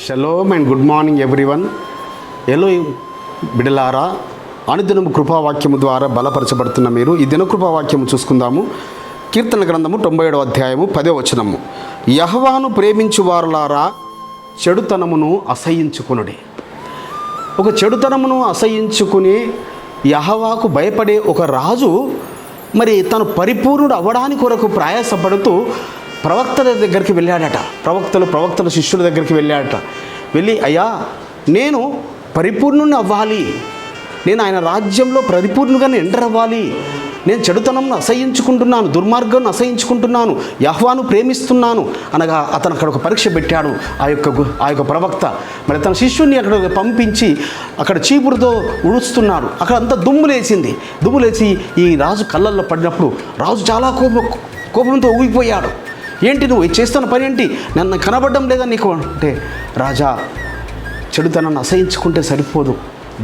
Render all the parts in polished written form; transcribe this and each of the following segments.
Shalom and good morning everyone. ఎలో బిడలారా, అనుదినము కృపావాక్యము ద్వారా బలపరచబడుతున్న మీరు ఈ దినకృపావాక్యము చూసుకుందాము. కీర్తన గ్రంథము 97వ అధ్యాయము 10వ వచనము. యెహోవాను ప్రేమించు వారులారా చెడుతనమును అసహ్యించుకొనుడి. ఒక చెడుతనమును అసహ్యించుకుని యెహోవాకు భయపడే ఒక రాజు మరి తను పరిపూర్ణుడు అవ్వడానికి కొరకు ప్రయాసపడుతూ ప్రవక్తల దగ్గరికి వెళ్ళాడట. ప్రవక్తల శిష్యుల దగ్గరికి వెళ్ళాడట. వెళ్ళి, అయ్యా, నేను పరిపూర్ణుని అవ్వాలి, నేను ఆయన రాజ్యంలో పరిపూర్ణుగానే ఎంటర్ అవ్వాలి, నేను చెడుతనంను అసహ్యించుకుంటున్నాను, దుర్మార్గాన్ని అసహ్యించుకుంటున్నాను, యెహోవాను ప్రేమిస్తున్నాను అనగా అతను అక్కడ ఒక పరీక్ష పెట్టాడు. ఆ యొక్క ప్రవక్త మరి తన శిష్యుని అక్కడ పంపించి అక్కడ చీపురుతో ఉడుస్తున్నాడు. అక్కడ అంతా దుమ్ము లేచి ఈ రాజు కళ్ళల్లో పడినప్పుడు రాజు చాలా కోపంతో ఊగిపోయాడు. ఏంటి నువ్వు చేస్తున్న పని ఏంటి? నన్ను కనబడడం లేదా నీకు అంటే, రాజా, చెడుతనాన్ని అసహించుకుంటే సరిపోదు,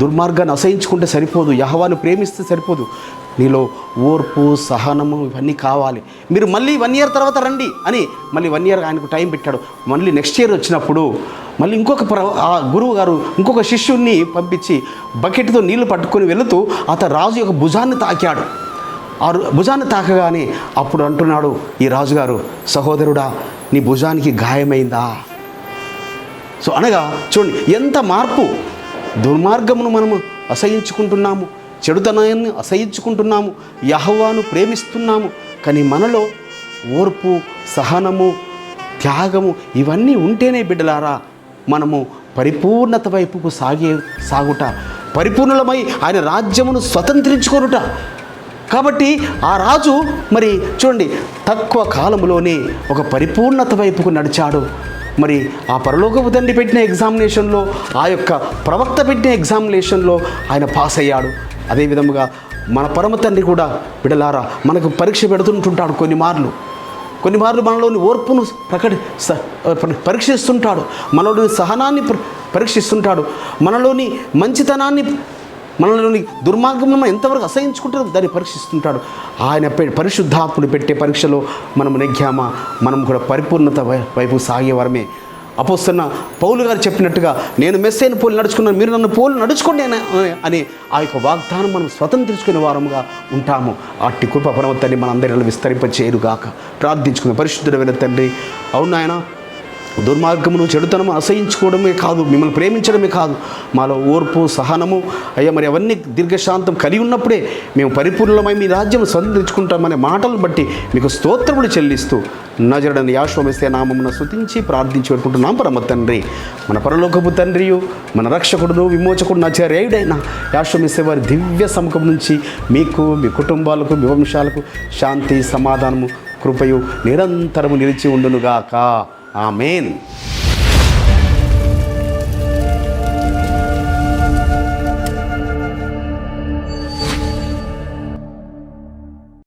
దుర్మార్గాన్ని అసహించుకుంటే సరిపోదు, యెహోవాను ప్రేమిస్తే సరిపోదు, నీలో ఓర్పు, సహనము ఇవన్నీ కావాలి. మీరు మళ్ళీ 1 year తర్వాత రండి అని మళ్ళీ 1 year ఆయనకు టైం పెట్టాడు. మళ్ళీ నెక్స్ట్ ఇయర్ వచ్చినప్పుడు మళ్ళీ ఆ గురువు గారు ఇంకొక శిష్యుడిని పంపించి బకెట్తో నీళ్లు పట్టుకొని వెళుతూ అతను రాజు యొక్క భుజాన్ని తాకాడు. ఆ భుజాన్ని తాకగానే అప్పుడు అంటున్నాడు ఈ రాజుగారు, సహోదరుడా, నీ భుజానికి గాయమైందా? సో అనగా చూడండి ఎంత మార్పు. దుర్మార్గమును మనము అసహించుకుంటున్నాము, చెడుతనాన్ని అసహించుకుంటున్నాము, యెహోవాను ప్రేమిస్తున్నాము, కానీ మనలో ఓర్పు, సహనము, త్యాగము ఇవన్నీ ఉంటేనే బిడ్డలారా మనము పరిపూర్ణత వైపుకు సాగుట, పరిపూర్ణులమై ఆయన రాజ్యమును స్వతంత్రించుకొనుట. కాబట్టి ఆ రాజు మరి చూడండి తక్కువ కాలంలోనే ఒక పరిపూర్ణత వైపుకు నడిచాడు. మరి ఆ పరలోకపు తండ్రి పెట్టిన ఎగ్జామినేషన్లో, ఆ యొక్క ప్రవక్త పెట్టిన ఎగ్జామినేషన్లో ఆయన పాస్ అయ్యాడు. అదేవిధముగా మన పరమ తండ్రి కూడా బిడలారా మనకు పరీక్ష పెడుతుంటుంటాడు. కొన్ని మార్లు మనలోని ఓర్పును పరీక్షిస్తుంటాడు, మనలోని సహనాన్ని పరీక్షిస్తుంటాడు, మనలోని మంచితనాన్ని, మనలోని దుర్మార్గం మనం ఎంతవరకు అసహించుకుంటారో దాన్ని పరీక్షిస్తుంటాడు. ఆయన పరిశుద్ధాత్ముడు పెట్టే పరీక్షలో మనం నెగ్గామా, మనం కూడా పరిపూర్ణత వైపు సాగేవారమే. అపోస్తలుడైన పౌలు గారు చెప్పినట్టుగా, నేను మెస్సీని పోలి నడుచుకున్నాను, మీరు నన్ను పోలి నడుచుకోండి అని ఆ యొక్క వాగ్దానం మనం స్వతంత్రించుకునే వారముగా ఉంటాము. అట్టి కృప పరమతండ్రి మనందరిలో విస్తరింపచేయుగాక. ప్రార్థించుకునే పరిశుద్ధుడైన తండ్రి, అవును ఆయన, దుర్మార్గమును, చెడుతనము అసహించుకోవడమే కాదు, మిమ్మల్ని ప్రేమించడమే కాదు, మాలో ఓర్పు, సహనము, అయ్యా మరి అవన్నీ దీర్ఘశాంతం కలిగి ఉన్నప్పుడే మేము పరిపూర్ణమై మీ రాజ్యం సంతరించుకుంటామనే మాటలు బట్టి మీకు స్తోత్రములు చెల్లిస్తూ నజరుడైన యేసు మెస్సీయ నామమున స్తుతించి ప్రార్థించి పెట్టుకుంటున్నాం. పరమ తండ్రి, మన పరలోకపు తండ్రియు, మన రక్షకుడును, విమోచకుడు, ఆచార్యుడైన యేసు మెస్సీయ వారి దివ్య సముఖం నుంచి మీకు, మీ కుటుంబాలకు, మీ వంశాలకు శాంతి, సమాధానము, కృపయు నిరంతరము నిలిచి ఉండునుగాక. ఆమేన్.